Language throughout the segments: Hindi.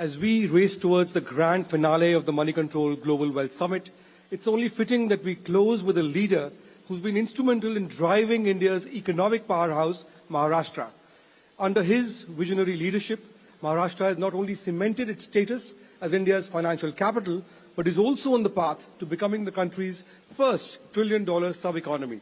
As we race towards the grand finale of the Money Control Global Wealth Summit, it's only fitting that we close with a leader who's been instrumental in driving India's economic powerhouse, Maharashtra. Under his visionary leadership, Maharashtra has not only cemented its status as India's financial capital, but is also on the path to becoming the country's first trillion-dollar sub-economy.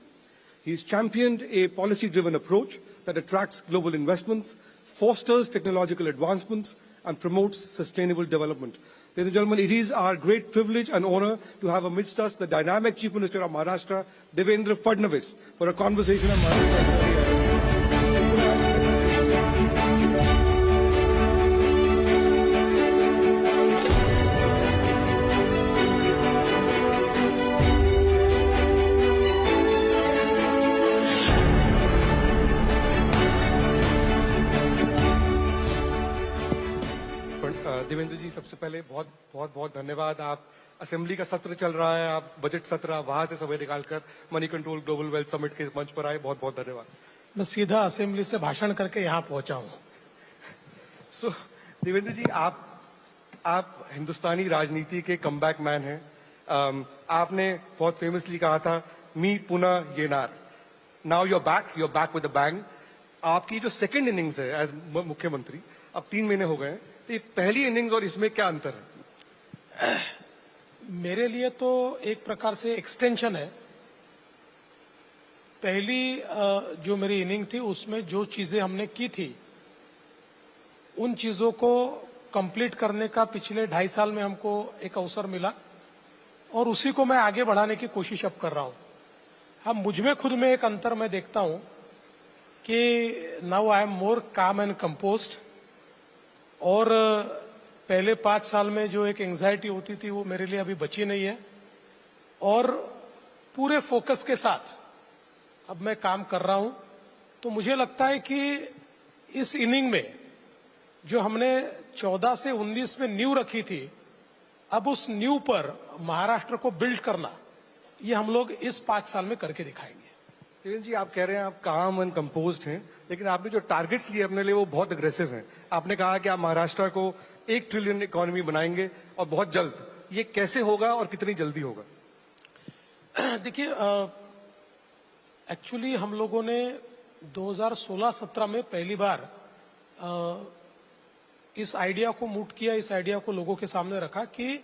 He's championed a policy-driven approach that attracts global investments, fosters technological advancements, and promotes sustainable development. Ladies and gentlemen, it is our great privilege and honor to have amidst us the dynamic Chief Minister of Maharashtra, Devendra Fadnavis, for a conversation on Maharashtra. Devendra जी, सबसे पहले बहुत बहुत बहुत धन्यवाद। आप असेंबली का सत्र चल रहा है, आप बजट सत्र वहां से समय निकालकर money control global wealth summit के मंच पर आए, बहुत बहुत धन्यवाद। मैं सीधा असेंबली से भाषण करके यहाँ पहुंचा हूँ। सो देवेंद्र जी, आप हिंदुस्तानी राजनीति के कमबैक मैन हैं। आपने बहुत फेमसली कहा था, मी पुनः येनार। Now you are back with a bang. आपकी जो सेकेंड इनिंग्स है एज मुख्यमंत्री, अब 3 महीने हो गए हैं, तो ये पहली इनिंग्स और इसमें क्या अंतर है? मेरे लिए तो एक प्रकार से एक्सटेंशन है। पहली जो मेरी इनिंग थी उसमें जो चीजें हमने की थी उन चीजों को कंप्लीट करने का पिछले 2.5 साल में हमको एक अवसर मिला और उसी को मैं आगे बढ़ाने की कोशिश अब कर रहा हूं। हाँ, मुझमें खुद में एक अंतर मैं देखता हूं कि नाउ आई एम मोर काम एंड कंपोज्ड, और पहले 5 साल में जो एक एंजाइटी होती थी वो मेरे लिए अभी बची नहीं है, और पूरे फोकस के साथ अब मैं काम कर रहा हूं। तो मुझे लगता है कि इस इनिंग में जो हमने 14 से 19 में नींव रखी थी, अब उस नींव पर महाराष्ट्र को बिल्ड करना, ये हम लोग इस 5 साल में करके दिखाएंगे। देवेंद्र जी, आप कह रहे हैं आप काम एंड कंपोज्ड हैं, लेकिन आपने जो टारगेट्स लिए अपने लिए वो बहुत अग्रेसिव हैं। आपने कहा कि आप महाराष्ट्र को 1 ट्रिलियन इकोनॉमी बनाएंगे और बहुत जल्द। ये कैसे होगा और कितनी जल्दी होगा? देखिए, एक्चुअली हम लोगों ने 2016-17 में पहली बार इस आइडिया को मूट किया, इस आइडिया को लोगों के सामने रखा कि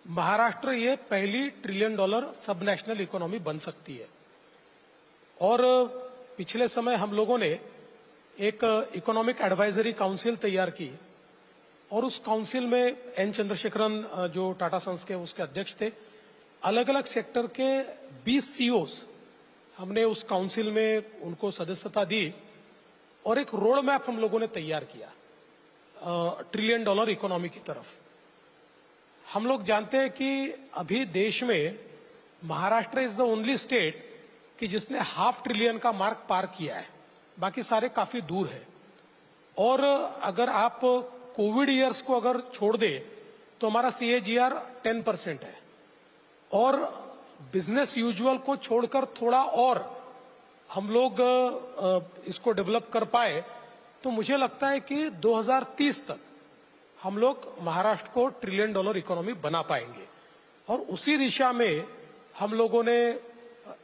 महाराष्ट्र ये पहली $1 ट्रिलियन सब नेशनल इकोनॉमी बन सकती है। और पिछले समय हम लोगों ने एक इकोनॉमिक एडवाइजरी काउंसिल तैयार की, और उस काउंसिल में एन चंद्रशेखरन जो टाटा सन्स के उसके अध्यक्ष थे, अलग अलग सेक्टर के 20 सीईओस हमने उस काउंसिल में उनको सदस्यता दी, और एक रोड मैप हम लोगों ने तैयार किया $1 ट्रिलियन इकोनॉमी की तरफ। हम लोग जानते हैं कि अभी देश में Maharashtra is the only state कि जिसने ½ ट्रिलियन का मार्क पार किया है, बाकी सारे काफी दूर है। और अगर आप कोविड ईयर्स को अगर छोड़ दे तो हमारा CAGR 10% है, और बिजनेस यूजुअल को छोड़कर थोड़ा और हम लोग इसको डेवलप कर पाए तो मुझे लगता है कि 2030 तक हम लोग महाराष्ट्र को $1 ट्रिलियन इकोनॉमी बना पाएंगे। और उसी दिशा में हम लोगों ने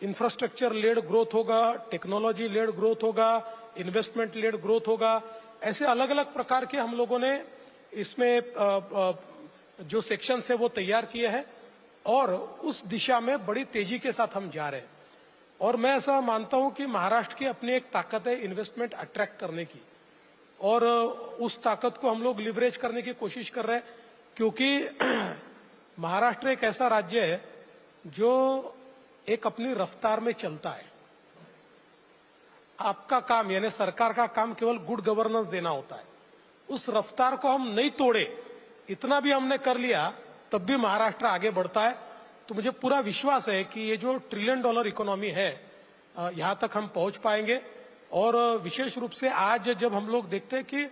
इंफ्रास्ट्रक्चर लेड ग्रोथ होगा, टेक्नोलॉजी लेड ग्रोथ होगा, इन्वेस्टमेंट लेड ग्रोथ होगा, ऐसे अलग अलग प्रकार के हम लोगों ने इसमें जो सेक्शंस है वो तैयार किए हैं, और उस दिशा में बड़ी तेजी के साथ हम जा रहे हैं। और मैं ऐसा मानता हूं कि महाराष्ट्र की अपनी एक ताकत है इन्वेस्टमेंट अट्रैक्ट करने की, और उस ताकत को हम लोग लिवरेज करने की कोशिश कर रहे हैं, क्योंकि महाराष्ट्र एक ऐसा राज्य है जो एक अपनी रफ्तार में चलता है। आपका काम यानी सरकार का काम केवल गुड गवर्नेंस देना होता है। उस रफ्तार को हम नहीं तोड़े, इतना भी हमने कर लिया तब भी महाराष्ट्र आगे बढ़ता है। तो मुझे पूरा विश्वास है कि ये जो $1 ट्रिलियन इकोनॉमी है, यहां तक हम पहुंच पाएंगे। और विशेष रूप से आज जब हम लोग देखते हैं कि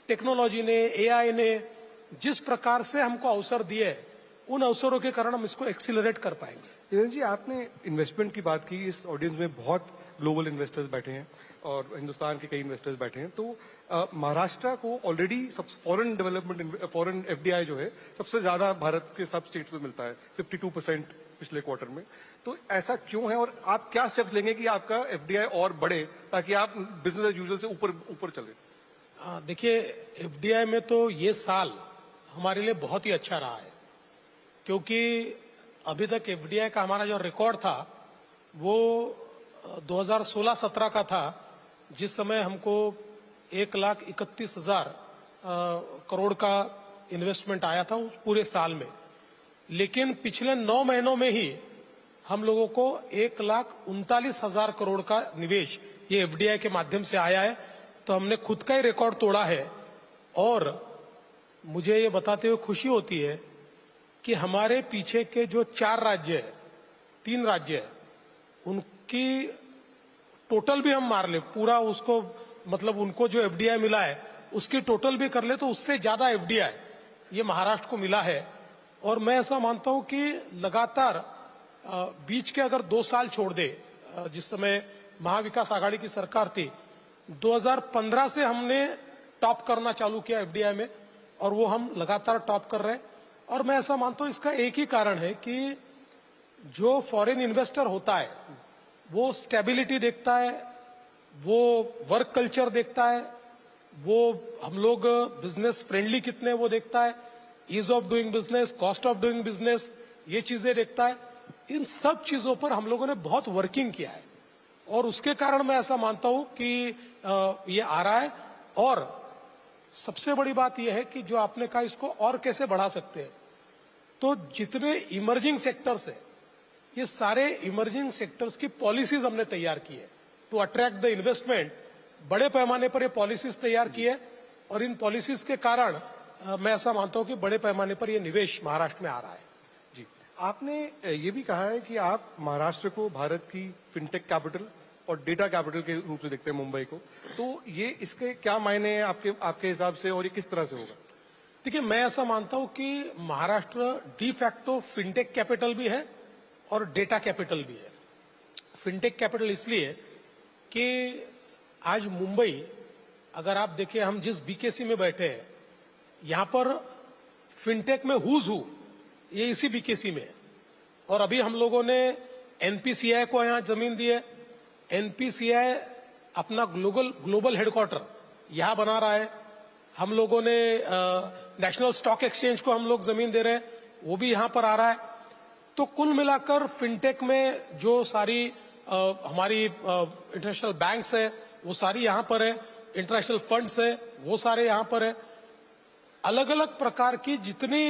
टेक्नोलॉजी ने, AI ने जिस प्रकार से हमको अवसर दिए, उन अवसरों के कारण हम इसको एक्सीलरेट कर पाएंगे। देवेंद्र जी, आपने इन्वेस्टमेंट की बात की। इस ऑडियंस में बहुत ग्लोबल इन्वेस्टर्स बैठे हैं और हिंदुस्तान के कई इन्वेस्टर्स बैठे हैं, तो महाराष्ट्र को ऑलरेडी सब फॉरेन एफडीआई जो है सबसे ज्यादा भारत के सब स्टेट में मिलता है, 52% पिछले क्वार्टर में। तो ऐसा क्यों है और आप क्या स्टेप्स लेंगे कि आपका एफडीआई और बढ़े ताकि आप बिजनेस एज यूजुअल से ऊपर चले? देखिए, एफडीआई में तो ये साल हमारे लिए बहुत ही अच्छा रहा है, क्योंकि अभी तक एफडीआई का हमारा जो रिकॉर्ड था वो 2016-17 का था, जिस समय हमको 1,31,000 करोड़ का इन्वेस्टमेंट आया था उस पूरे साल में। लेकिन पिछले 9 महीनों में ही हम लोगों को 1,39,000 करोड़ का निवेश ये एफडीआई के माध्यम से आया है। तो हमने खुद का ही रिकॉर्ड तोड़ा है। और मुझे ये बताते हुए खुशी होती है कि हमारे पीछे के जो 4 राज्य है, 3 राज्य है, उनकी टोटल भी हम मार ले पूरा उसको, मतलब उनको जो एफडीआई मिला है उसकी टोटल भी कर ले तो उससे ज्यादा एफडीआई ये महाराष्ट्र को मिला है। और मैं ऐसा मानता हूं कि लगातार बीच के अगर 2 साल छोड़ दे, जिस समय महाविकास आघाड़ी की सरकार थी, 2015 से हमने टॉप करना चालू किया एफडीआई में, और वो हम लगातार टॉप कर रहे हैं। और मैं ऐसा मानता हूं इसका एक ही कारण है कि जो फॉरेन इन्वेस्टर होता है वो स्टेबिलिटी देखता है, वो वर्क कल्चर देखता है, वो हम लोग बिजनेस फ्रेंडली कितने वो देखता है, ease of doing business, cost of doing business, ये चीजें देखता है। इन सब चीजों पर हम लोगों ने बहुत वर्किंग किया है और उसके कारण मैं ऐसा मानता हूं कि ये आ रहा है। और सबसे बड़ी बात यह है कि जो आपने कहा इसको और कैसे बढ़ा सकते हैं, तो जितने इमर्जिंग सेक्टर्स है, ये सारे इमर्जिंग सेक्टर्स की पॉलिसीज हमने तैयार की है टू अट्रैक्ट द इन्वेस्टमेंट। बड़े पैमाने पर ये पॉलिसीज तैयार की है और इन पॉलिसीज के कारण मैं ऐसा मानता हूं कि बड़े पैमाने पर ये निवेश महाराष्ट्र में आ रहा है। जी, आपने ये भी कहा है कि आप महाराष्ट्र को भारत की फिनटेक कैपिटल और डेटा कैपिटल के रूप में देखते हैं मुंबई को, तो ये इसके क्या मायने हैं आपके हिसाब से और ये किस तरह से होगा? देखिए, मैं ऐसा मानता हूं कि Maharashtra de facto fintech capital भी है और डेटा कैपिटल भी है। फिनटेक कैपिटल इसलिए कि आज मुंबई, अगर आप देखें, हम जिस बीकेसी में बैठे हैं यहां पर फिनटेक में हुज हु ये इसी बीकेसी में है। और अभी हम लोगों ने एनपीसीआई को यहां जमीन दी है। एनपीसीआई अपना ग्लोबल हेडक्वार्टर यहां बना रहा है। हम लोगों ने नेशनल स्टॉक एक्सचेंज को हम लोग जमीन दे रहे हैं, वो भी यहां पर आ रहा है। तो कुल मिलाकर फिनटेक में जो सारी हमारी इंटरनेशनल बैंक्स है वो सारी यहां पर है, इंटरनेशनल फंड्स है वो सारे यहां पर है। अलग अलग प्रकार की जितनी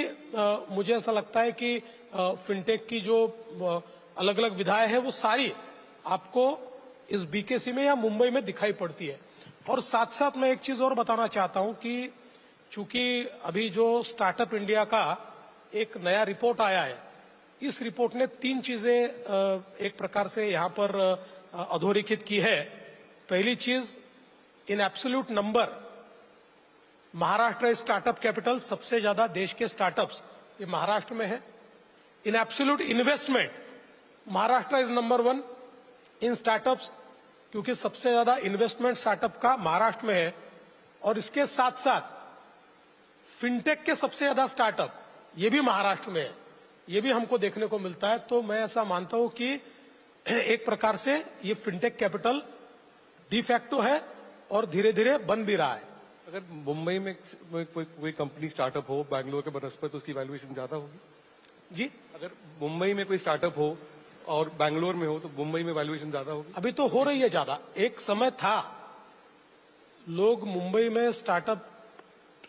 मुझे ऐसा लगता है कि फिनटेक की जो अलग अलग विधाएं हैं वो सारी आपको इस बीकेसी में या मुंबई में दिखाई पड़ती है। और साथ साथ मैं एक चीज और बताना चाहता हूं कि चूंकि अभी जो स्टार्टअप इंडिया का एक नया रिपोर्ट आया है, इस रिपोर्ट ने 3 चीजें एक प्रकार से यहां पर अधोरेखित की है। पहली चीज, in absolute number Maharashtra startup capital, सबसे ज्यादा देश के स्टार्टअप्स ये महाराष्ट्र में है। In absolute investment Maharashtra is number 1 in startups, क्योंकि सबसे ज्यादा इन्वेस्टमेंट स्टार्टअप का महाराष्ट्र में है। और इसके साथ साथ फिनटेक के सबसे ज्यादा स्टार्टअप ये भी महाराष्ट्र में है, ये भी हमको देखने को मिलता है। तो मैं ऐसा मानता हूं कि एक प्रकार से ये फिनटेक कैपिटल डिफैक्टो है और धीरे धीरे बन भी रहा है। अगर मुंबई में कोई कंपनी स्टार्टअप हो बैंगलोर के बनस्पत, तो उसकी वैल्यूएशन ज्यादा होगी? जी, अगर मुंबई में कोई स्टार्टअप हो और बैंगलोर में हो तो मुंबई में वैल्यूएशन ज्यादा होगी? अभी तो हो रही है ज्यादा। एक समय था लोग मुंबई में स्टार्टअप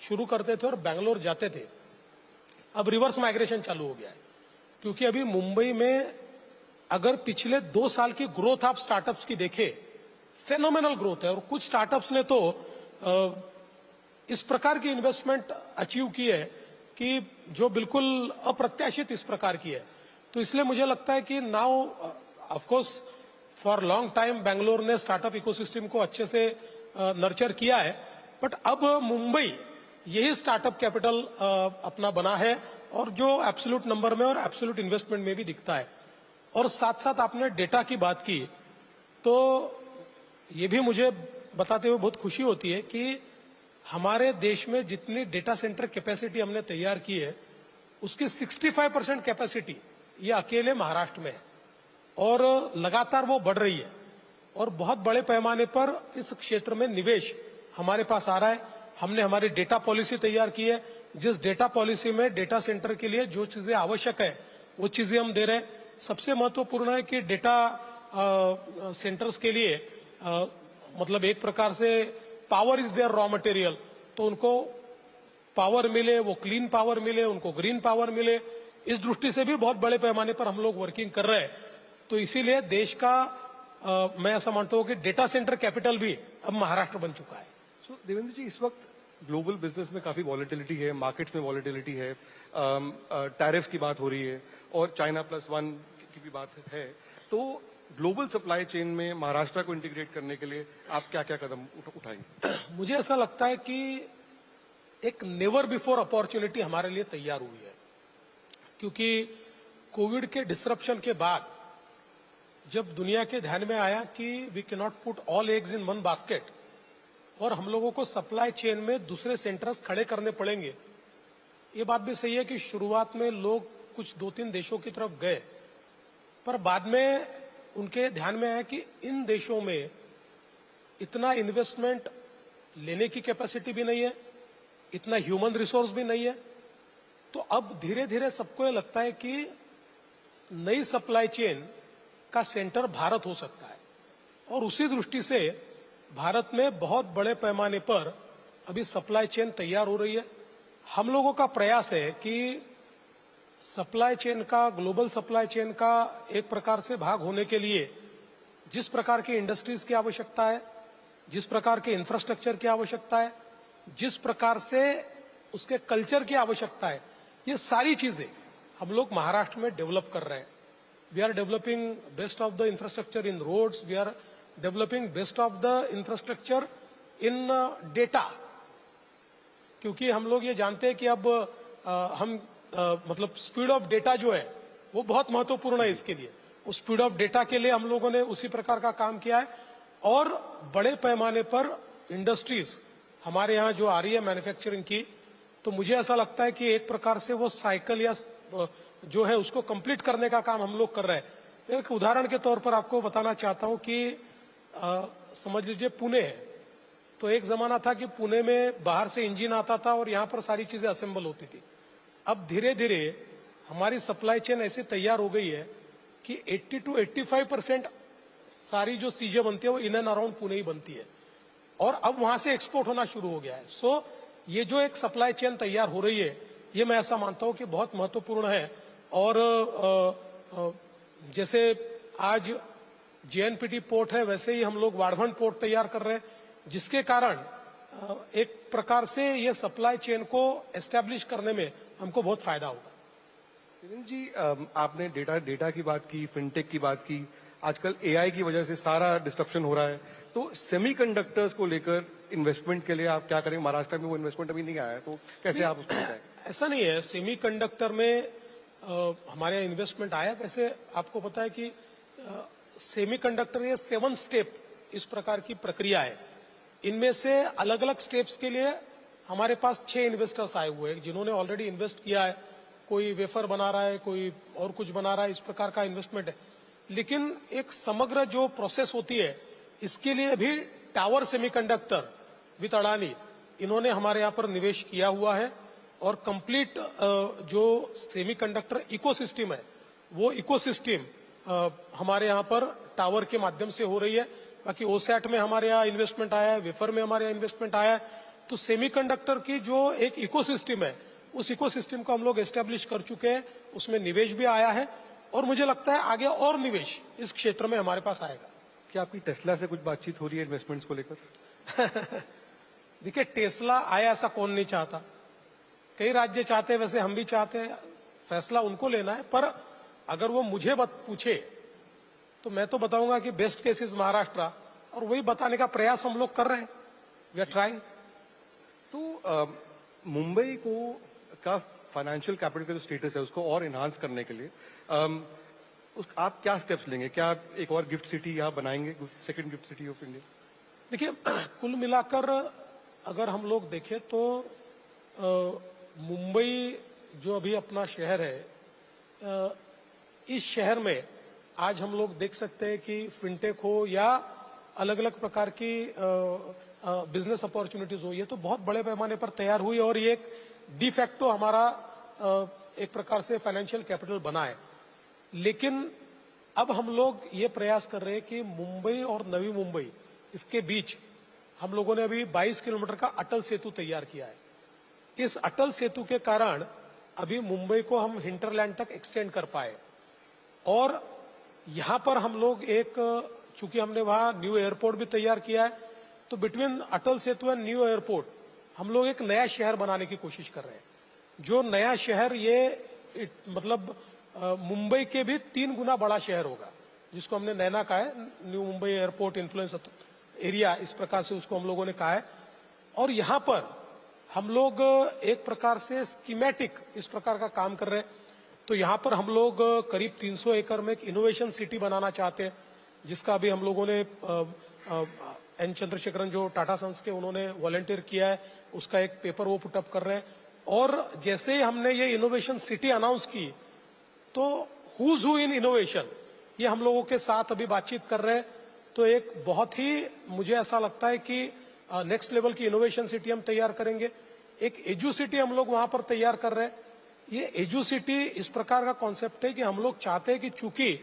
शुरू करते थे और बैंगलोर जाते थे, अब रिवर्स माइग्रेशन चालू हो गया है। क्योंकि अभी मुंबई में अगर पिछले 2 साल की ग्रोथ आप स्टार्टअप्स की देखें, फेनोमेनल ग्रोथ है। और कुछ स्टार्टअप्स ने तो इस प्रकार की इन्वेस्टमेंट अचीव की है कि जो बिल्कुल अप्रत्याशित इस प्रकार की है। तो इसलिए मुझे लगता है कि now of course for long time Bangalore ने स्टार्टअप इकोसिस्टम को अच्छे से नर्चर किया है, बट अब मुंबई यही स्टार्टअप कैपिटल अपना बना है और जो एब्सोल्यूट नंबर में और एब्सोल्यूट इन्वेस्टमेंट में भी दिखता है। और साथ साथ आपने डेटा की बात की, तो ये भी मुझे बताते हुए बहुत खुशी होती है कि हमारे देश में जितनी डेटा सेंटर कैपेसिटी हमने तैयार की है उसकी 65% कैपेसिटी ये अकेले महाराष्ट्र में है और लगातार वो बढ़ रही है और बहुत बड़े पैमाने पर इस क्षेत्र में निवेश हमारे पास आ रहा है। हमने हमारी डेटा पॉलिसी तैयार की है, जिस डेटा पॉलिसी में डेटा सेंटर के लिए जो चीजें आवश्यक है वो चीजें हम दे रहे हैं। सबसे महत्वपूर्ण है कि डेटा सेंटर्स के लिए मतलब एक प्रकार से power is there raw material, तो उनको पावर मिले, वो क्लीन पावर मिले, उनको ग्रीन पावर मिले, इस दृष्टि से भी बहुत बड़े पैमाने पर हम लोग वर्किंग कर रहे हैं। तो इसीलिए देश का मैं ऐसा मानता हूं कि डेटा सेंटर कैपिटल भी अब महाराष्ट्र बन चुका है। सो देवेंद्र जी, इस वक्त ग्लोबल बिजनेस में काफी वॉलेटिलिटी है, मार्केट्स में वॉलेटिलिटी है, टैरिफ्स की बात हो रही है और चाइना +1 की भी बात है। तो ग्लोबल सप्लाई चेन में महाराष्ट्र को इंटीग्रेट करने के लिए आप क्या क्या कदम उठाएंगे? मुझे ऐसा लगता है कि एक नेवर बिफोर अपॉर्चुनिटी हमारे लिए तैयार हुई है, क्योंकि कोविड के डिसरप्शन के बाद जब दुनिया के ध्यान में आया कि we can not put all eggs in one basket और हम लोगों को सप्लाई चेन में दूसरे सेंटर्स खड़े करने पड़ेंगे। ये बात भी सही है कि शुरुआत में लोग कुछ 2-3 देशों की तरफ गए, पर बाद में उनके ध्यान में आया कि इन देशों में इतना इन्वेस्टमेंट लेने की कैपेसिटी भी नहीं है, इतना ह्यूमन रिसोर्स भी नहीं है। तो अब धीरे धीरे सबको ये लगता है कि नई सप्लाई चेन का सेंटर भारत हो सकता है और उसी दृष्टि से भारत में बहुत बड़े पैमाने पर अभी सप्लाई चेन तैयार हो रही है। हम लोगों का प्रयास है कि सप्लाई चेन का, ग्लोबल सप्लाई चेन का एक प्रकार से भाग होने के लिए जिस प्रकार की इंडस्ट्रीज की आवश्यकता है, जिस प्रकार के इंफ्रास्ट्रक्चर की आवश्यकता है, जिस प्रकार से उसके कल्चर की आवश्यकता है, ये सारी चीजें हम लोग महाराष्ट्र में डेवलप कर रहे हैं। We are developing best of the infrastructure in roads, we are developing best of the infrastructure in data, क्योंकि हम लोग ये जानते हैं कि अब मतलब स्पीड ऑफ डेटा जो है वो बहुत महत्वपूर्ण है इसके लिए। उस स्पीड ऑफ डेटा के लिए हम लोगों ने उसी प्रकार का काम किया है और बड़े पैमाने पर इंडस्ट्रीज हमारे यहाँ जो आ रही है मैन्युफैक्चरिंग की, तो मुझे ऐसा लगता है कि एक प्रकार से वो साइकिल या जो है उसको कंप्लीट करने का काम हम लोग कर रहे हैं। एक उदाहरण के तौर पर आपको बताना चाहता हूं कि समझ लीजिए पुणे है, तो एक जमाना था कि पुणे में बाहर से इंजन आता था और यहाँ पर सारी चीजें असेंबल होती थी। अब धीरे धीरे हमारी सप्लाई चेन ऐसी तैयार हो गई है कि 80 to 85% सारी जो चीजें बनती है वो इन एंड अराउंड पुणे ही बनती है और अब वहां से एक्सपोर्ट होना शुरू हो गया है। सो ये जो एक सप्लाई चेन तैयार हो रही है, ये मैं ऐसा मानता हूं कि बहुत महत्वपूर्ण है। और जैसे आज जेएनपीटी पोर्ट है, वैसे ही हम लोग वाड़भन पोर्ट तैयार कर रहे हैं, जिसके कारण एक प्रकार से ये सप्लाई चेन को एस्टेब्लिश करने में हमको बहुत फायदा होगा। देवेंद्र जी, आपने डेटा की बात की, फिनटेक की बात की, आजकल एआई की वजह से सारा डिस्ट्रप्शन हो रहा है, तो सेमीकंडक्टर्स को लेकर इन्वेस्टमेंट के लिए आप क्या करेंगे? महाराष्ट्र में वो इन्वेस्टमेंट अभी नहीं आया है, तो कैसे आप उसको बताएं? ऐसा नहीं है, सेमीकंडक्टर में हमारे यहाँ इन्वेस्टमेंट आया। वैसे आपको पता है कि सेमीकंडक्टर ये 7 स्टेप इस प्रकार की प्रक्रिया है। इनमें से अलग अलग स्टेप्स के लिए हमारे पास 6 इन्वेस्टर्स आए हुए हैं जिन्होंने ऑलरेडी इन्वेस्ट किया है। कोई वेफर बना रहा है, कोई और कुछ बना रहा है, इस प्रकार का इन्वेस्टमेंट है। लेकिन एक समग्र जो प्रोसेस होती है, इसके लिए भी टावर सेमीकंडक्टर विद अडानी, इन्होंने हमारे यहाँ पर निवेश किया हुआ है और कंप्लीट जो सेमीकंडक्टर इकोसिस्टम है, वो इकोसिस्टम हमारे यहाँ पर टावर के माध्यम से हो रही है। बाकी ओसैट में हमारे यहाँ इन्वेस्टमेंट आया है, वेफर में हमारे यहाँ इन्वेस्टमेंट आया है। तो सेमीकंडक्टर की जो एक इकोसिस्टम है, उस इकोसिस्टम को हम लोग एस्टेब्लिश कर चुके हैं, उसमें निवेश भी आया है और मुझे लगता है आगे और निवेश इस क्षेत्र में हमारे पास आएगा। क्या आपकी टेस्ला से कुछ बातचीत हो रही है इन्वेस्टमेंट्स को लेकर? देखिए, टेस्ला आया ऐसा कौन नहीं चाहता, कई राज्य चाहते हैं, वैसे हम भी चाहते हैं। फैसला उनको लेना है, पर अगर वो मुझे पूछे तो मैं तो बताऊंगा कि बेस्ट केस इज महाराष्ट्र, और वही बताने का प्रयास हम लोग कर रहे हैं। We are trying. तो मुंबई को का फाइनेंशियल कैपिटल का जो स्टेटस है उसको और इन्हांस करने के लिए आप क्या स्टेप्स लेंगे? क्या आप एक और गिफ्ट सिटी यहाँ बनाएंगे, second gift city of India? देखिए, कुल मिलाकर अगर हम लोग देखें तो मुंबई जो अभी अपना शहर है, इस शहर में आज हम लोग देख सकते हैं कि फिनटेक हो या अलग अलग प्रकार की बिजनेस अपॉर्चुनिटीज हो, ये तो बहुत बड़े पैमाने पर तैयार हुई और ये एक डिफैक्टो हमारा एक प्रकार से फाइनेंशियल कैपिटल बना है। लेकिन अब हम लोग ये प्रयास कर रहे हैं कि मुंबई और नवी मुंबई इसके बीच हम लोगों ने अभी 22 किलोमीटर का अटल सेतु तैयार किया है। इस अटल सेतु के कारण अभी मुंबई को हम हिंटरलैंड तक एक्सटेंड कर पाए और यहां पर हम लोग चूंकि हमने वहां न्यू एयरपोर्ट भी तैयार किया है, तो between Atal Setu and new airport हम लोग एक नया शहर बनाने की कोशिश कर रहे हैं। जो नया शहर मतलब मुंबई के भी 3 गुना बड़ा शहर होगा, जिसको हमने नैना कहा है, new Mumbai airport influence area, इस प्रकार से उसको हम लोगों ने कहा है। और यहाँ पर हम लोग एक प्रकार से स्कीमेटिक इस प्रकार का काम कर रहे हैं। तो यहाँ पर हम लोग करीब 300 एकड़ में एक इनोवेशन सिटी बनाना चाहते हैं, जिसका अभी हम लोगों ने एन चंद्रशेखरन जो टाटा सन्स के उन्होंने वॉलंटियर किया है, उसका एक पेपर वो पुटअप कर रहे हैं। और जैसे ही हमने ये इनोवेशन सिटी अनाउंस की तो हुज हु इन इनोवेशन ये हम लोगों के साथ अभी बातचीत कर रहे हैं। तो एक बहुत ही मुझे ऐसा लगता है कि नेक्स्ट लेवल की इनोवेशन सिटी हम तैयार करेंगे। एक एजू सिटी हम लोग वहां पर तैयार कर रहे हैं। ये एजू सिटी इस प्रकार का कॉन्सेप्ट है कि हम लोग चाहते हैं कि चूंकि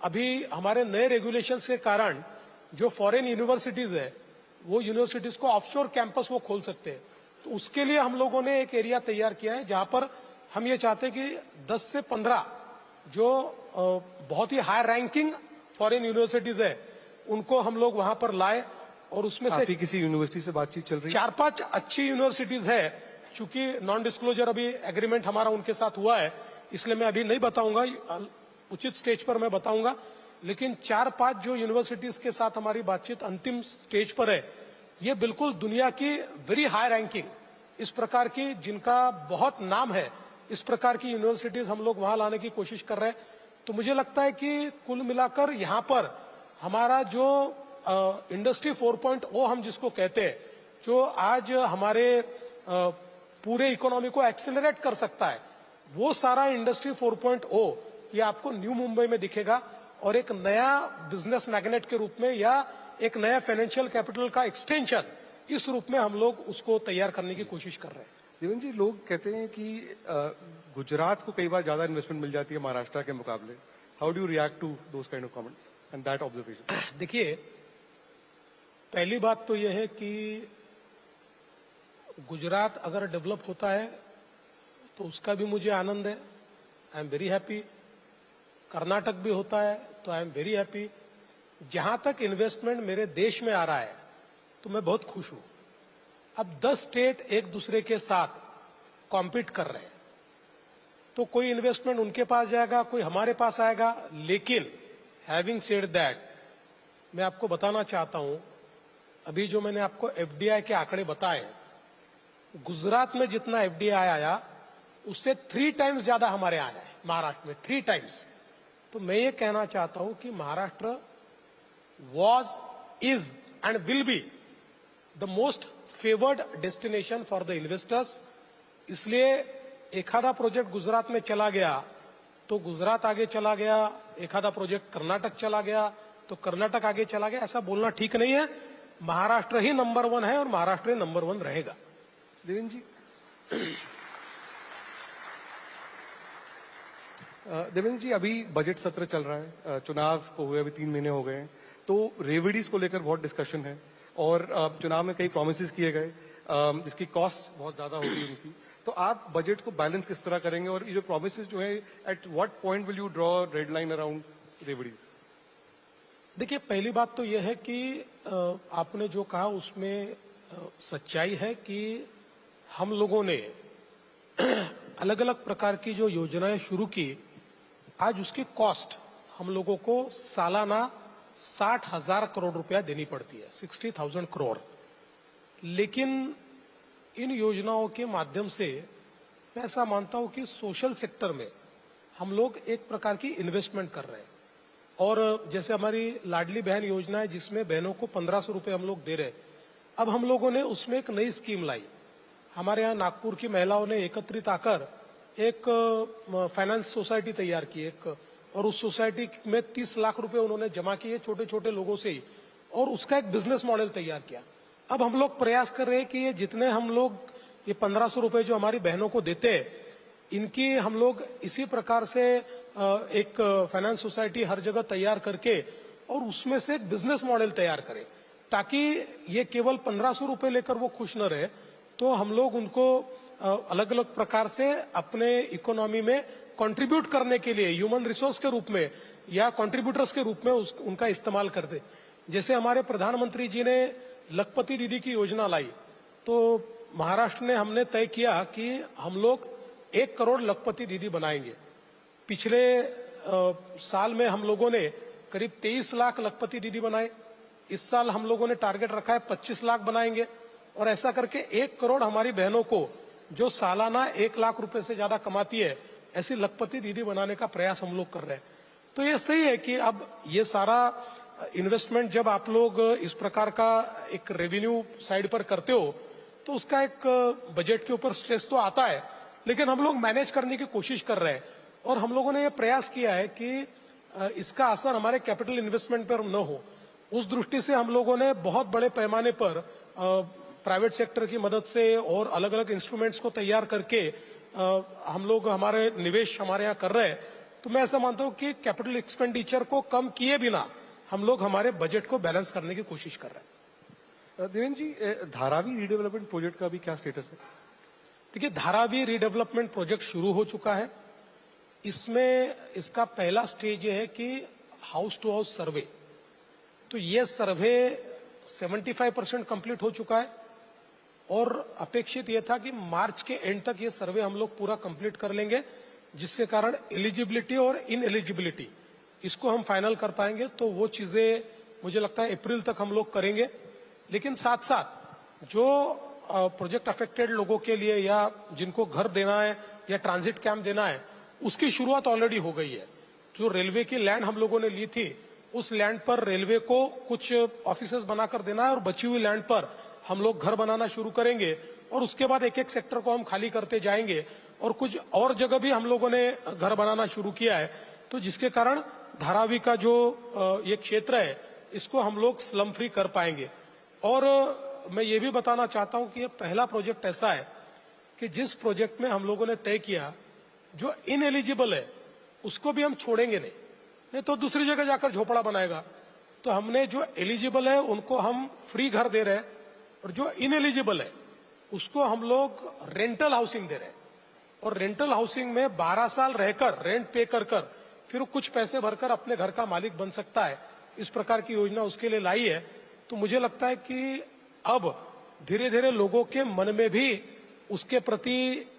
अभी हमारे नए रेगुलेशंस के कारण जो फॉरेन यूनिवर्सिटीज है वो यूनिवर्सिटीज को ऑफशोर कैंपस वो खोल सकते हैं। तो उसके लिए हम लोगों ने एक एरिया तैयार किया है जहां पर हम ये चाहते हैं कि 10 से 15 जो बहुत ही हाई रैंकिंग फॉरेन यूनिवर्सिटीज है उनको हम लोग वहां पर लाए और उसमें से किसी यूनिवर्सिटी से बातचीत चल रही है? 4-5 अच्छी यूनिवर्सिटीज है। चूंकि नॉन डिस्क्लोजर अभी एग्रीमेंट हमारा उनके साथ हुआ है, इसलिए मैं अभी नहीं बताऊंगा, उचित स्टेज पर मैं बताऊंगा। लेकिन 4-5 जो यूनिवर्सिटीज के साथ हमारी बातचीत अंतिम स्टेज पर है, ये बिल्कुल दुनिया की वेरी हाई रैंकिंग इस प्रकार की, जिनका बहुत नाम है, इस प्रकार की यूनिवर्सिटीज हम लोग वहां लाने की कोशिश कर रहे हैं। तो मुझे लगता है कि कुल मिलाकर यहाँ पर हमारा जो इंडस्ट्री 4.0 हम जिसको कहते हैं, जो आज हमारे पूरे इकोनॉमी को एक्सेलरेट कर सकता है, वो सारा इंडस्ट्री 4.0 ये आपको न्यू मुंबई में दिखेगा और एक नया बिजनेस मैग्नेट के रूप में या एक नया फाइनेंशियल कैपिटल का एक्सटेंशन इस रूप में हम लोग उसको तैयार करने की कोशिश कर रहे हैं। देवेंद्र जी, लोग कहते हैं कि गुजरात को कई बार ज्यादा इन्वेस्टमेंट मिल जाती है महाराष्ट्र के मुकाबले। How do you react to those kind of comments and that observation? देखिए, पहली बात तो यह है कि गुजरात अगर डेवलप होता है तो उसका भी मुझे आनंद है, I am very happy. Karnataka भी होता है तो आई एम वेरी हैप्पी। जहां तक इन्वेस्टमेंट मेरे देश में आ रहा है तो मैं बहुत खुश हूं। अब 10 स्टेट एक दूसरे के साथ कॉम्पीट कर रहे हैं, तो कोई इन्वेस्टमेंट उनके पास जाएगा, कोई हमारे पास आएगा। लेकिन हैविंग सेड दैट, मैं आपको बताना चाहता हूं, अभी जो मैंने आपको एफडीआई के आंकड़े बताए, गुजरात में जितना एफडीआई आया उससे 3 टाइम्स ज्यादा हमारे आया है महाराष्ट्र में, 3 टाइम्स। तो मैं ये कहना चाहता हूं कि Maharashtra was, is and will be the most favored destination for the investors। इसलिए एखादा प्रोजेक्ट गुजरात में चला गया तो गुजरात आगे चला गया, एखादा प्रोजेक्ट कर्नाटक चला गया तो कर्नाटक आगे चला गया, ऐसा बोलना ठीक नहीं है। महाराष्ट्र ही नंबर 1 है और महाराष्ट्र ही नंबर 1 रहेगा। देवेंद्र जी, देवेंद्र जी, अभी बजट सत्र चल रहा है, चुनाव को हुए अभी 3 महीने हो गए हैं, तो रेवड़ीज को लेकर बहुत डिस्कशन है और चुनाव में कई प्रोमिसेस किए गए जिसकी कॉस्ट बहुत ज्यादा होगी उनकी। तो आप बजट को बैलेंस किस तरह करेंगे और ये जो प्रोमिसेस जो है, at what point will you draw red line around रेवड़ीज? देखिए, पहली बात तो यह है कि आपने जो कहा उसमें सच्चाई है कि हम लोगों ने अलग अलग प्रकार की जो योजनाएं शुरू की, आज उसकी कॉस्ट हम लोगों को सालाना 60,000 करोड़ रुपया देनी पड़ती है, 60,000 करोड़। लेकिन इन योजनाओं के माध्यम से मैं ऐसा मानता हूं कि सोशल सेक्टर में हम लोग एक प्रकार की इन्वेस्टमेंट कर रहे हैं। और जैसे हमारी लाडली बहन योजना है जिसमें बहनों को 1500 रुपए हम लोग दे रहे हैं, अब हम लोगों ने उसमें एक नई स्कीम लाई। हमारे यहाँ नागपुर की महिलाओं ने एकत्रित आकर एक फाइनेंस सोसाइटी तैयार की एक, और उस सोसाइटी में 30 लाख रुपए उन्होंने जमा किए छोटे छोटे लोगों से ही, और उसका एक बिजनेस मॉडल तैयार किया। अब हम लोग प्रयास कर रहे हैं कि ये जितने हम लोग ये 1500 रुपए जो हमारी बहनों को देते हैं, इनकी हम लोग इसी प्रकार से एक फाइनेंस सोसाइटी हर जगह तैयार करके और उसमें से एक बिजनेस मॉडल तैयार करें, ताकि ये केवल 1500 रुपए लेकर वो खुश न रहे। तो हम लोग उनको अलग अलग प्रकार से अपने इकोनॉमी में कंट्रीब्यूट करने के लिए ह्यूमन रिसोर्स के रूप में या कंट्रीब्यूटर्स के रूप में उनका इस्तेमाल करते। जैसे हमारे प्रधानमंत्री जी ने लखपति दीदी की योजना लाई, तो महाराष्ट्र ने हमने तय किया कि हम लोग 1 करोड़ लखपति दीदी बनाएंगे। पिछले साल में हम लोगों ने करीब 23 लाख लखपति दीदी बनाए। इस साल हम लोगों ने टारगेट रखा है 25 लाख बनाएंगे, और ऐसा करके 1 करोड़ हमारी बहनों को जो सालाना 1 लाख रुपए से ज्यादा कमाती है, ऐसी लखपति दीदी बनाने का प्रयास हम लोग कर रहे हैं। तो ये सही है कि अब ये सारा इन्वेस्टमेंट जब आप लोग इस प्रकार का एक रेवेन्यू साइड पर करते हो, तो उसका एक बजट के ऊपर स्ट्रेस तो आता है, लेकिन हम लोग मैनेज करने की कोशिश कर रहे हैं। और हम लोगों ने ये प्रयास किया है कि इसका असर हमारे कैपिटल इन्वेस्टमेंट पर न हो। उस दृष्टि से हम लोगों ने बहुत बड़े पैमाने पर प्राइवेट सेक्टर की मदद से और अलग अलग इंस्ट्रूमेंट्स को तैयार करके हम लोग हमारे निवेश हमारे यहाँ कर रहे हैं। तो मैं ऐसा मानता हूँ कि कैपिटल एक्सपेंडिचर को कम किए बिना हम लोग हमारे बजट को बैलेंस करने की कोशिश कर रहे हैं। देवेंद्र जी, धारावी रीडेवलपमेंट प्रोजेक्ट का भी क्या स्टेटस है? देखिए, धारावी रीडेवलपमेंट प्रोजेक्ट शुरू हो चुका है। इसमें इसका पहला स्टेज ये है कि हाउस टू हाउस सर्वे, तो ये सर्वे 75% कंप्लीट हो चुका है, और अपेक्षित ये था कि मार्च के एंड तक ये सर्वे हम लोग पूरा कंप्लीट कर लेंगे, जिसके कारण एलिजिबिलिटी और इन एलिजिबिलिटी इसको हम फाइनल कर पाएंगे। तो वो चीजें मुझे लगता है अप्रैल तक हम लोग करेंगे। लेकिन साथ साथ जो प्रोजेक्ट अफेक्टेड लोगों के लिए या जिनको घर देना है या ट्रांजिट कैंप देना है, उसकी शुरुआत ऑलरेडी हो गई है। जो रेलवे की लैंड हम लोगों ने ली थी, उस लैंड पर रेलवे को कुछ ऑफिसेस बनाकर देना है, और बची हुई लैंड पर हम लोग घर बनाना शुरू करेंगे, और उसके बाद एक एक सेक्टर को हम खाली करते जाएंगे, और कुछ और जगह भी हम लोगों ने घर बनाना शुरू किया है। तो जिसके कारण धारावी का जो ये क्षेत्र है, इसको हम लोग स्लम फ्री कर पाएंगे। और मैं ये भी बताना चाहता हूं कि ये पहला प्रोजेक्ट ऐसा है कि जिस प्रोजेक्ट में हम लोगों ने तय किया जो इनएलिजिबल है उसको भी हम छोड़ेंगे नहीं तो दूसरी जगह जाकर झोपड़ा बनाएगा। तो हमने जो एलिजिबल है उनको हम फ्री घर दे रहे हैं, और जो इनएलिजिबल है उसको हम लोग रेंटल हाउसिंग दे रहे हैं। और रेंटल हाउसिंग में 12 साल रहकर रेंट पे कर फिर कुछ पैसे भरकर अपने घर का मालिक बन सकता है। इस प्रकार की योजना उसके लिए लाई है। तो मुझे लगता है कि अब धीरे धीरे लोगों के मन में भी उसके प्रति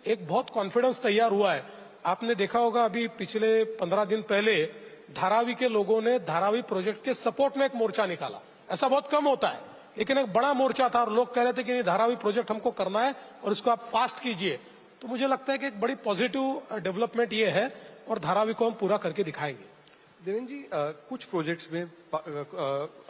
एक बहुत कॉन्फिडेंस तैयार हुआ है। आपने देखा होगा, अभी पिछले 15 दिन पहले धारावी के लोगों ने धारावी प्रोजेक्ट के सपोर्ट में एक मोर्चा निकाला। ऐसा बहुत कम होता है, लेकिन एक बड़ा मोर्चा था, और लोग कह रहे थे कि नहीं, धारावी प्रोजेक्ट हमको करना है और इसको आप फास्ट कीजिए। तो मुझे लगता है कि एक बड़ी पॉजिटिव डेवलपमेंट ये है, और धारावी को हम पूरा करके दिखाएंगे। देवेंद्र जी, कुछ प्रोजेक्ट्स में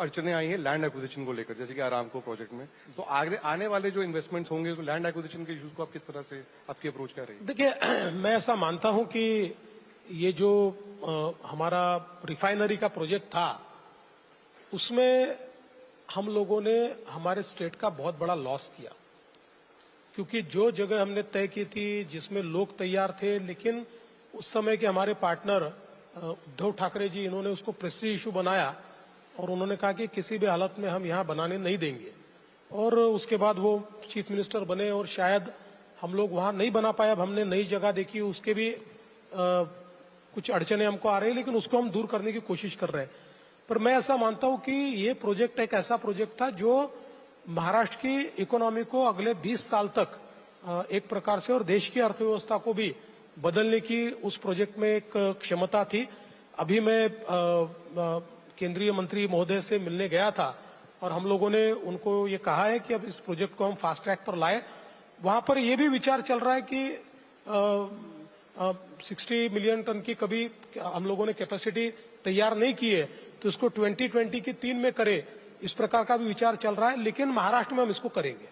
अड़चने आई हैं लैंड एक्विजिशन को लेकर, जैसे कि आरामको प्रोजेक्ट में। तो आने वाले जो इन्वेस्टमेंट्स होंगे, तो लैंड एक्विजिशन के इश्यूज को आप किस तरह से, आपकी अप्रोच क्या रहेगी? देखिए, मैं ऐसा मानता हूं कि ये जो हमारा रिफाइनरी का प्रोजेक्ट था, उसमें हम लोगों ने हमारे स्टेट का बहुत बड़ा लॉस किया, क्योंकि जो जगह हमने तय की थी जिसमें लोग तैयार थे, लेकिन उस समय के हमारे पार्टनर उद्धव ठाकरे जी, इन्होंने उसको प्रेस्टीज इशू बनाया, और उन्होंने कहा कि किसी भी हालत में हम यहाँ बनाने नहीं देंगे। और उसके बाद वो चीफ मिनिस्टर बने, और शायद हम लोग वहां नहीं बना पाए। अब हमने नई जगह देखी, उसके भी कुछ अड़चने हमको आ रही है, लेकिन उसको हम दूर करने की कोशिश कर रहे हैं। पर मैं ऐसा मानता हूं कि ये प्रोजेक्ट एक ऐसा प्रोजेक्ट था जो महाराष्ट्र की इकोनॉमी को अगले 20 साल तक एक प्रकार से, और देश की अर्थव्यवस्था को भी बदलने की उस प्रोजेक्ट में एक क्षमता थी। अभी मैं केंद्रीय मंत्री महोदय से मिलने गया था, और हम लोगों ने उनको ये कहा है कि अब इस प्रोजेक्ट को हम फास्ट ट्रैक पर लाए। वहां पर ये भी विचार चल रहा है कि 60 मिलियन टन की कभी हम लोगों ने कैपेसिटी तैयार नहीं की है, तो इसको 2020 की 3 में करे, इस प्रकार का भी विचार चल रहा है, लेकिन महाराष्ट्र में हम इसको करेंगे।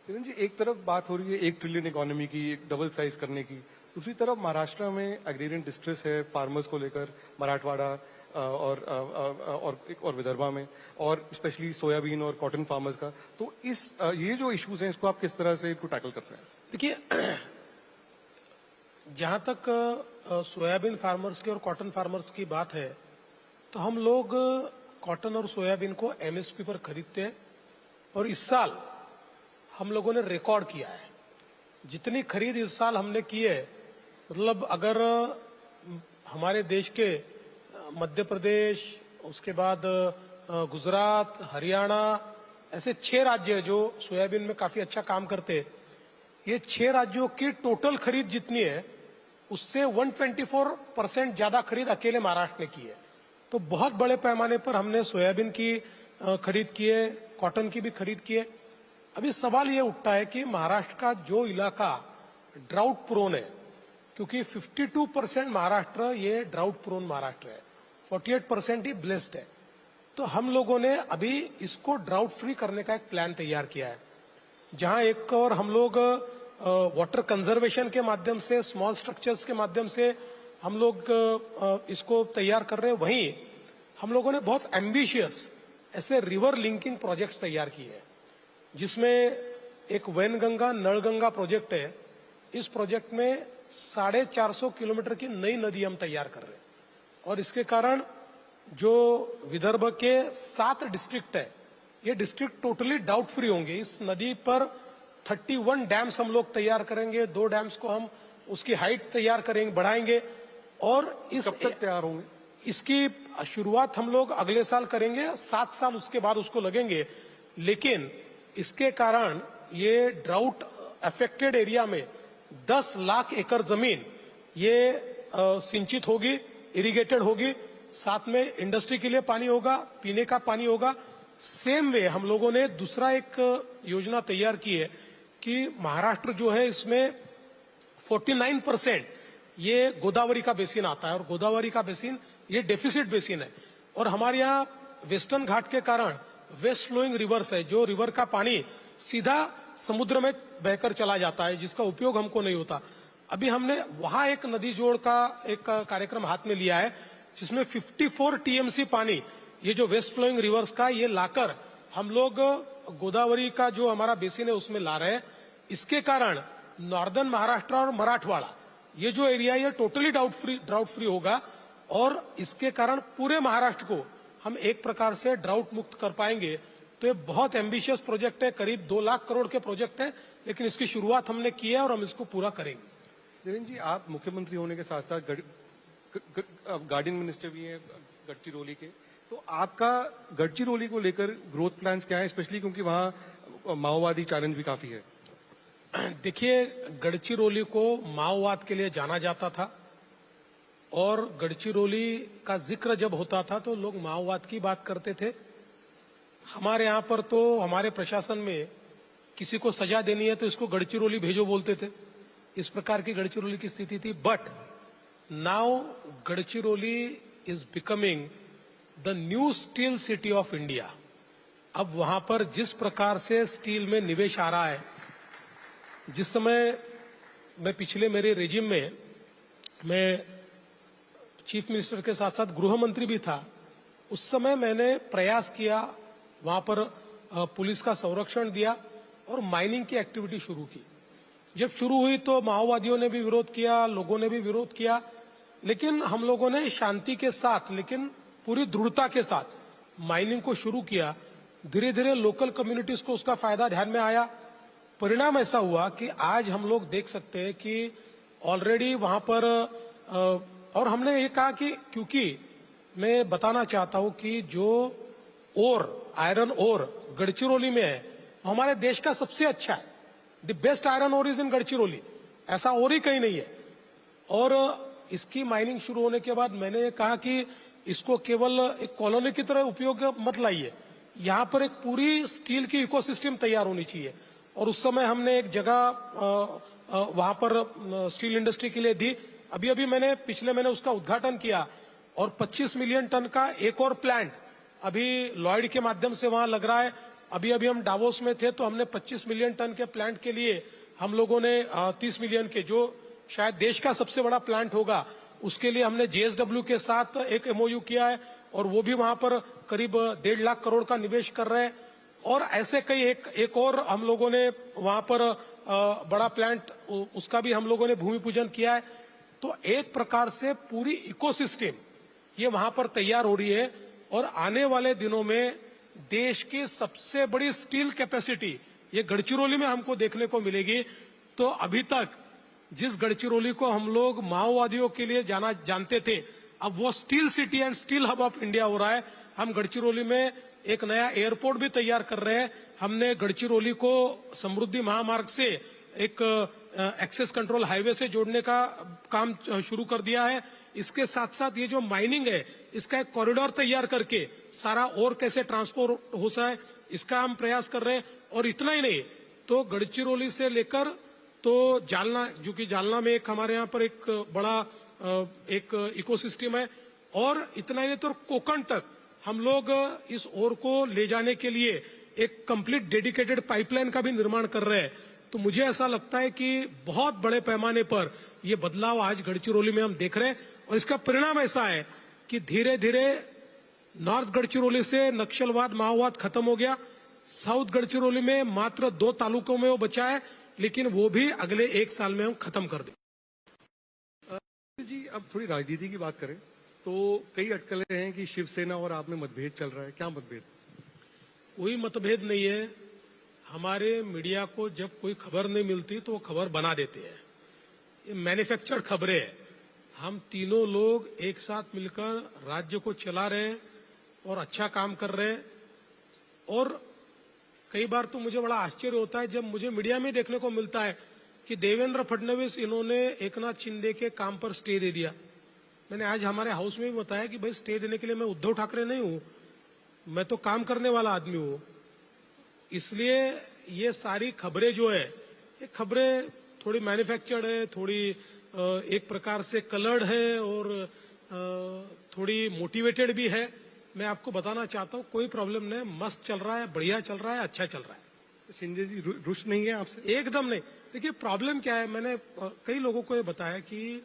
किरण जी, एक तरफ बात हो रही है 1 ट्रिलियन इकोनॉमी की, एक डबल साइज करने की, दूसरी तरफ महाराष्ट्र में एग्रेरियन डिस्ट्रेस है फार्मर्स को लेकर, मराठवाड़ा और विदर्भा में, और स्पेशली सोयाबीन और कॉटन फार्मर्स का। तो ये जो इश्यूज हैं, इसको आप किस तरह से टैकल कर रहे हैं? देखिए, जहां तक सोयाबीन फार्मर्स की और कॉटन फार्मर्स की बात है, तो हम लोग कॉटन और सोयाबीन को एमएसपी पर खरीदते हैं, और इस साल हम लोगों ने रिकॉर्ड किया है। जितनी खरीद इस साल हमने की है, मतलब अगर हमारे देश के मध्य प्रदेश, उसके बाद गुजरात, हरियाणा, ऐसे 6 राज्य हैं जो सोयाबीन में काफी अच्छा काम करते हैं। ये 6 राज्यों की टोटल खरीद जितनी है, उससे 124% ज्यादा खरीद अकेले महाराष्ट्र ने की है। तो बहुत बड़े पैमाने पर हमने सोयाबीन की खरीद की है, कॉटन की भी खरीद की है। अभी सवाल ये उठता है कि महाराष्ट्र का जो इलाका ड्राउट प्रोन है, क्योंकि 52% महाराष्ट्र ये ड्राउट प्रोन महाराष्ट्र है, 48% ही ब्लेस्ड है। तो हम लोगों ने अभी इसको ड्राउट फ्री करने का एक प्लान तैयार किया है, जहां एक और हम लोग वाटर कंजर्वेशन के माध्यम से, स्मॉल स्ट्रक्चर्स के माध्यम से हम लोग इसको तैयार कर रहे हैं। वहीं हम लोगों ने बहुत एम्बिशियस ऐसे रिवर लिंकिंग प्रोजेक्ट्स तैयार किए हैं, जिसमें एक वैनगंगा नलगंगा प्रोजेक्ट है। इस प्रोजेक्ट में 450 किलोमीटर की नई नदी हम तैयार कर रहे हैं, और इसके कारण जो विदर्भ के 7 डिस्ट्रिक्ट है, ये डिस्ट्रिक्ट टोटली डाउट फ्री होंगे। इस नदी पर 31 डैम्स हम लोग तैयार करेंगे, 2 डैम्स को हम उसकी हाइट तैयार करेंगे, बढ़ाएंगे, और इस कब तक तैयार होंगे? इसकी शुरुआत हम लोग अगले साल करेंगे, 7 साल उसके बाद उसको लगेंगे। लेकिन इसके कारण ये ड्राउट अफेक्टेड एरिया में 10 लाख एकड़ जमीन ये सिंचित होगी, इरिगेटेड होगी, साथ में इंडस्ट्री के लिए पानी होगा, पीने का पानी होगा। सेम वे हम लोगों ने दूसरा एक योजना तैयार की है कि महाराष्ट्र जो है, इसमें 49% ये गोदावरी का बेसिन आता है, और गोदावरी का बेसिन ये डेफिसिट बेसिन है, और हमारे यहाँ वेस्टर्न घाट के कारण वेस्ट फ्लोइंग रिवर्स है, जो रिवर का पानी सीधा समुद्र में बहकर चला जाता है, जिसका उपयोग हमको नहीं होता। अभी हमने वहां एक नदी जोड़ का एक कार्यक्रम हाथ में लिया है, जिसमें 54 टीएमसी पानी, ये जो वेस्ट फ्लोइंग रिवर्स का, ये लाकर हम लोग गोदावरी का जो हमारा बेसिन है उसमें ला रहे हैं। इसके कारण नॉर्दर्न महाराष्ट्र और मराठवाड़ा, ये जो एरिया है, ये टोटली ड्राउट फ्री होगा, और इसके कारण पूरे महाराष्ट्र को हम एक प्रकार से ड्राउट मुक्त कर पाएंगे। तो ये बहुत एम्बिशियस प्रोजेक्ट है, करीब 2 लाख करोड़ के प्रोजेक्ट है, लेकिन इसकी शुरुआत हमने की है और हम इसको पूरा करेंगे। धीरेन्द्र जी, आप मुख्यमंत्री होने के साथ साथ गार्डियन मिनिस्टर भी हैं गढ़चिरौली के, तो आपका गढ़चिरौली को लेकर ग्रोथ प्लान्स क्या है, स्पेशली क्योंकि वहाँ माओवादी चैलेंज भी काफी है? देखिए, गढ़चिरौली को माओवाद के लिए जाना जाता था, और गढ़चिरौली का जिक्र जब होता था तो लोग माओवाद की बात करते थे। हमारे यहाँ पर तो हमारे प्रशासन में किसी को सजा देनी है तो इसको गढ़चिरौली भेजो बोलते थे, इस प्रकार की गढ़चिरौली की स्थिति थी। But now Gadchiroli is becoming the new steel city of India. अब वहां पर जिस प्रकार से स्टील में निवेश आ रहा है, जिस समय मैं पिछले मेरे रेजिम में मैं चीफ मिनिस्टर के साथ साथ गृह मंत्री भी था, उस समय मैंने प्रयास किया, वहां पर पुलिस का संरक्षण दिया और माइनिंग की एक्टिविटी शुरू की। जब शुरू हुई तो माओवादियों ने भी विरोध किया, लोगों ने भी विरोध किया, लेकिन हम लोगों ने शांति के साथ, लेकिन पूरी दृढ़ता के साथ माइनिंग को शुरू किया। धीरे धीरे लोकल कम्युनिटीज को उसका फायदा ध्यान में आया। परिणाम ऐसा हुआ कि आज हम लोग देख सकते हैं कि ऑलरेडी वहां पर और हमने ये कहा कि, क्योंकि मैं बताना चाहता हूं कि जो ओर, आयरन ओर गढ़चिरौली में है, हमारे देश का सबसे अच्छा है। The best iron ore is in Gadchiroli, ऐसा और ही कहीं नहीं है। और इसकी माइनिंग शुरू होने के बाद मैंने ये कहा कि इसको केवल एक कॉलोनी की तरह उपयोग मत लाइए, यहाँ पर एक पूरी स्टील की इकोसिस्टम तैयार होनी चाहिए। और उस समय हमने एक जगह वहां पर स्टील इंडस्ट्री के लिए दी। अभी मैंने पिछले महीने उसका उद्घाटन किया, और 25 मिलियन टन का एक और प्लांट अभी लॉयड के माध्यम से वहां लग रहा है। अभी अभी हम डावोस में थे तो हमने 25 मिलियन टन के प्लांट के लिए हम लोगों ने 30 मिलियन के, जो शायद देश का सबसे बड़ा प्लांट होगा, उसके लिए हमने जेएसडब्ल्यू के साथ एक एमओयू किया है और वो भी वहां पर करीब 1.5 लाख करोड़ का निवेश कर रहे हैं। और ऐसे कई एक और हम लोगों ने वहां पर बड़ा प्लांट, उसका भी हम लोगों ने भूमि पूजन किया है। तो एक प्रकार से पूरी इकोसिस्टम ये वहां पर तैयार हो रही है और आने वाले दिनों में देश की सबसे बड़ी स्टील कैपेसिटी ये गढ़चिरौली में हमको देखने को मिलेगी। तो अभी तक जिस गढ़चिरौली को हम लोग माओवादियों के लिए जानते थे, अब वो steel city and steel hub of India हो रहा है। हम गढ़चिरौली में एक नया एयरपोर्ट भी तैयार कर रहे हैं। हमने गढ़चिरौली को समृद्धि महामार्ग से एक एक्सेस कंट्रोल हाईवे से जोड़ने का काम शुरू कर दिया है। इसके साथ साथ ये जो माइनिंग है, इसका एक कॉरिडोर तैयार करके सारा और कैसे ट्रांसपोर्ट हो सके, इसका हम प्रयास कर रहे हैं। और इतना ही नहीं, तो गढ़चिरौली से लेकर तो जालना, जो कि जालना में एक हमारे यहाँ पर एक बड़ा एक इकोसिस्टम है, और इतना ही नहीं तो कोकण तक हम लोग इस ओर को ले जाने के लिए एक कंप्लीट डेडिकेटेड पाइपलाइन का भी निर्माण कर रहे हैं। तो मुझे ऐसा लगता है कि बहुत बड़े पैमाने पर ये बदलाव आज गढ़चिरौली में हम देख रहे हैं। और इसका परिणाम ऐसा है कि धीरे धीरे नॉर्थ गढ़चिरौली से नक्सलवाद माओवाद खत्म हो गया। साउथ गढ़चिरौली में मात्र 2 तालुकों में वो बचा है, लेकिन वो भी अगले 1 साल में हम खत्म कर दें। जी, अब थोड़ी राजनीति की बात करें तो कई अटकलें हैं कि शिवसेना और आप में मतभेद चल रहा है। क्या मतभेद? कोई मतभेद नहीं है। हमारे मीडिया को जब कोई खबर नहीं मिलती तो वो खबर बना देते हैं। ये मैन्युफैक्चर्ड खबरें हैं। हम तीनों लोग एक साथ मिलकर राज्य को चला रहे हैं और अच्छा काम कर रहे हैं। और कई बार तो मुझे बड़ा आश्चर्य होता है जब मुझे मीडिया में देखने को मिलता है कि देवेंद्र फडणवीस इन्होंने एकनाथ शिंदे के काम पर स्टे दे दिया। मैंने आज हमारे हाउस में भी बताया कि भाई स्टे देने के लिए मैं उद्धव ठाकरे नहीं हूं, मैं तो काम करने वाला आदमी हूं। इसलिए ये सारी खबरें जो है, ये खबरें थोड़ी मैन्युफैक्चर्ड है, थोड़ी एक प्रकार से कलर्ड है और थोड़ी मोटिवेटेड भी है। मैं आपको बताना चाहता हूं कोई प्रॉब्लम नहीं, मस्त चल रहा है, बढ़िया चल रहा है, अच्छा चल रहा है। शिंदे जी रुष्ट नहीं है आपसे? एकदम नहीं। देखिए प्रॉब्लम क्या है, मैंने कई लोगों को ये बताया कि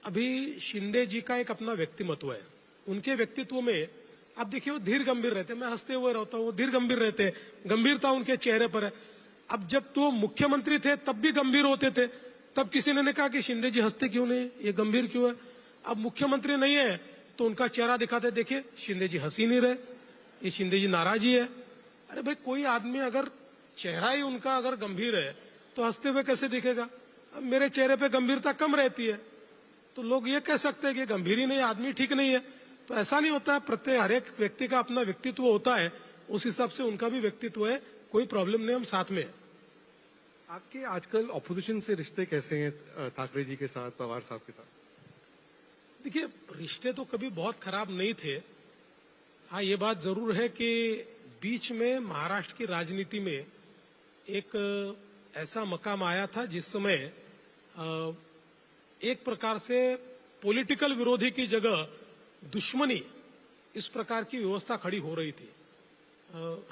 अभी शिंदे जी का एक अपना व्यक्तिमत्व है। उनके व्यक्तित्व में आप देखिए वो धीर गंभीर रहते, मैं हंसते हुए रहता हूँ, वो धीर गंभीर रहते, गंभीरता उनके चेहरे पर है। अब जब तो मुख्यमंत्री थे तब भी गंभीर होते थे, तब किसी ने कहा कि शिंदे जी हंसते क्यों नहीं, ये गंभीर क्यों है। अब मुख्यमंत्री नहीं है तो उनका चेहरा दिखाते, देखिए शिंदे जी हंसी नहीं रहे, ये शिंदे जी नाराजी है। अरे भाई, कोई आदमी अगर चेहरा ही उनका अगर गंभीर है तो हंसते हुए कैसे दिखेगा। अब मेरे चेहरे पे गंभीरता कम रहती है तो लोग ये कह सकते हैं कि गंभीर ही नहीं, आदमी ठीक नहीं है। तो ऐसा नहीं होता है, प्रत्येक हर एक व्यक्ति का अपना व्यक्तित्व होता है, उस हिसाब से उनका भी व्यक्तित्व है, कोई प्रॉब्लम नहीं, हम साथ में हैं। आपके आजकल ऑपोजिशन से रिश्ते कैसे हैं ठाकरे जी के साथ, पवार साहब के साथ? देखिए रिश्ते तो कभी बहुत खराब नहीं थे। हाँ, ये बात जरूर है कि बीच में महाराष्ट्र की राजनीति में एक ऐसा मकाम आया था जिस समय एक प्रकार से पॉलिटिकल विरोधी की जगह दुश्मनी, इस प्रकार की व्यवस्था खड़ी हो रही थी।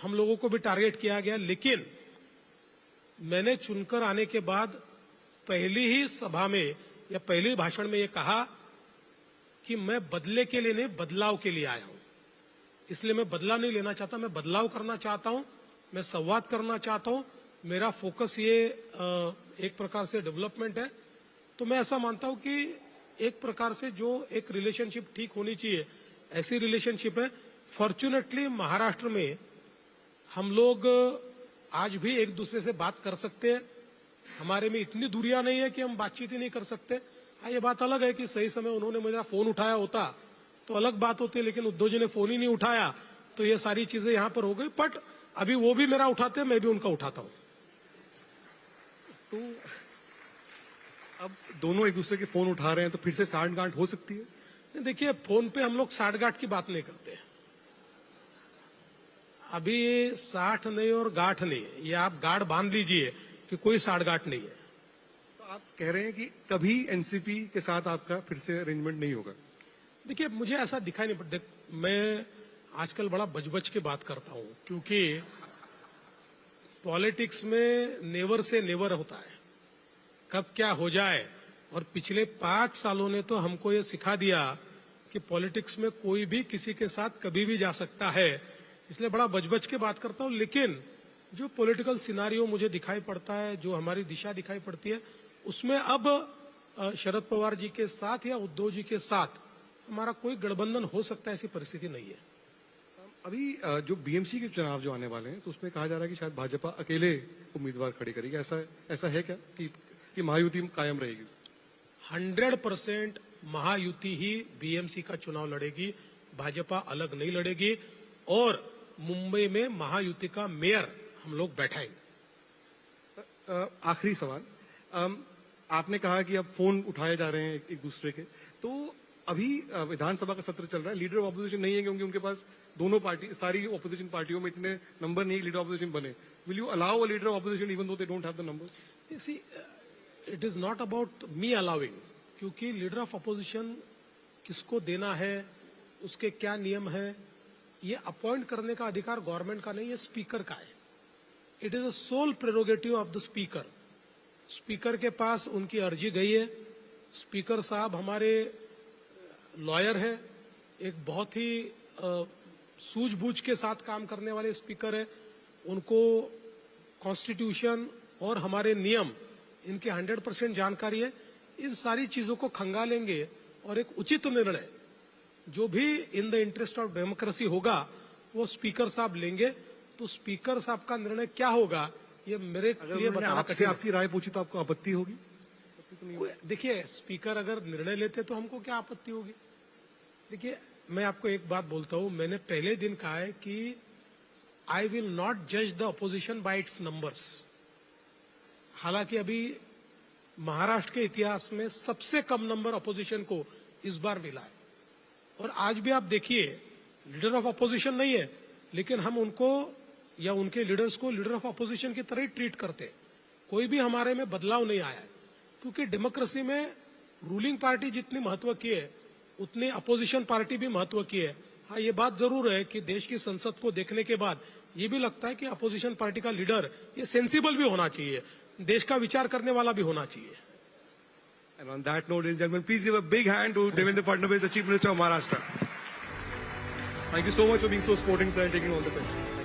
हम लोगों को भी टारगेट किया गया, लेकिन मैंने चुनकर आने के बाद पहली ही सभा में या पहले भाषण में ये कहा कि मैं बदले के लिए नहीं, बदलाव के लिए आया हूं। इसलिए मैं बदला नहीं लेना चाहता, मैं बदलाव करना चाहता हूं, मैं संवाद करना चाहता हूं। मेरा फोकस ये एक प्रकार से डेवलपमेंट है। तो मैं ऐसा मानता हूं कि एक प्रकार से जो एक रिलेशनशिप ठीक होनी चाहिए, ऐसी रिलेशनशिप है। फॉर्चुनेटली महाराष्ट्र में हम लोग आज भी एक दूसरे से बात कर सकते हैं। हमारे में इतनी दूरियां नहीं है कि हम बातचीत ही नहीं कर सकते। हाँ, ये बात अलग है कि सही समय उन्होंने मेरा फोन उठाया होता तो अलग बात होती, लेकिन उद्धव जी ने फोन ही नहीं उठाया तो ये सारी चीजें यहां पर हो गई। बट अभी वो भी मेरा उठाते हैं, मैं भी उनका उठाता हूं। तो अब दोनों एक दूसरे के फोन उठा रहे हैं तो फिर से साठगांठ हो सकती है? देखिए फोन पे हम लोग साठगांठ की बात नहीं करते। अभी साठ नहीं और गांठ नहीं, ये आप गांठ बांध लीजिए कि कोई साठगांठ नहीं है। तो आप कह रहे हैं कि कभी एनसीपी के साथ आपका फिर से अरेंजमेंट नहीं होगा? देखिए मुझे ऐसा दिखाई नहीं पड़ता। मैं आजकल बड़ा बच के बात करता हूं, क्योंकि पॉलिटिक्स में नेवर से नेवर होता है, कब क्या हो जाए। और पिछले 5 सालों ने तो हमको ये सिखा दिया कि पॉलिटिक्स में कोई भी किसी के साथ कभी भी जा सकता है, इसलिए बड़ा बच के बात करता हूं। लेकिन जो पॉलिटिकल सिनारियो मुझे दिखाई पड़ता है, जो हमारी दिशा दिखाई पड़ती है, उसमें अब शरद पवार जी के साथ या उद्धव जी के साथ हमारा कोई गठबंधन हो सकता है, ऐसी परिस्थिति नहीं है। अभी जो बीएमसी के चुनाव जो आने वाले हैं तो उसमें कहा जा रहा है कि शायद भाजपा अकेले उम्मीदवार खड़ी करेगी, ऐसा है क्या कि महायुति कायम रहेगी? 100% महायुति ही बीएमसी का चुनाव लड़ेगी, भाजपा अलग नहीं लड़ेगी। और मुंबई में महायुति का मेयर हम लोग बैठाएंगे। आखिरी सवाल, आपने कहा कि अब फोन उठाए जा रहे हैं एक दूसरे के, तो अभी विधानसभा का सत्र चल रहा है, लीडर ऑफ ऑपोजिशन नहीं है क्योंकि उनके पास दोनों पार्टी, सारी ऑपोजिशन पार्टियों में इतने नंबर नहीं, लीडर ऑफ ऑपोजिशन बने। Will you allow a leader of opposition even though they don't have the numbers? See, it is not about me allowing, क्योंकि लीडर ऑफ अपोजिशन किसको देना है, उसके क्या नियम है, ये अपॉइंट करने का अधिकार गवर्नमेंट का नहीं है, स्पीकर का है। It is a sole prerogative of the speaker. Speaker के पास उनकी अर्जी गई है। स्पीकर साहब हमारे लॉयर है, एक बहुत ही सूझबूझ के साथ काम करने वाले स्पीकर है। उनको कॉन्स्टिट्यूशन और हमारे नियम इनके 100% जानकारी है। इन सारी चीजों को खंगालेंगे और एक उचित निर्णय जो भी in the interest of democracy होगा वो स्पीकर साहब लेंगे। तो स्पीकर साहब का निर्णय क्या होगा ये मेरे लिए बताना आपसे कठिन है। आपकी राय पूछी तो आपको आपत्ति होगी? देखिए, स्पीकर अगर निर्णय लेते तो हमको क्या आपत्ति होगी। देखिए, मैं आपको एक बात बोलता हूं, मैंने पहले दिन कहा है कि आई विल नॉट जज the opposition bye it's numbers. हालांकि अभी महाराष्ट्र के इतिहास में सबसे कम नंबर अपोजिशन को इस बार मिला है। और आज भी आप देखिए, लीडर ऑफ अपोजिशन नहीं है, लेकिन हम उनको या उनके लीडर्स को लीडर ऑफ अपोजिशन की तरह ही ट्रीट करते। कोई भी हमारे में बदलाव नहीं आया है, क्योंकि डेमोक्रेसी में रूलिंग पार्टी जितनी महत्व की है उतनी अपोजिशन पार्टी भी महत्व की है। हाँ, ये बात जरूर है कि देश की संसद को देखने के बाद ये भी लगता है कि अपोजिशन पार्टी का लीडर ये सेंसिबल भी होना चाहिए, देश का विचार करने वाला भी होना चाहिए। And on that note, ladies and gentlemen, please give a big hand to Devendra Fadnavis, the Chief Minister of Maharashtra. Thank you so much for being so sporting, sir, and taking all the questions.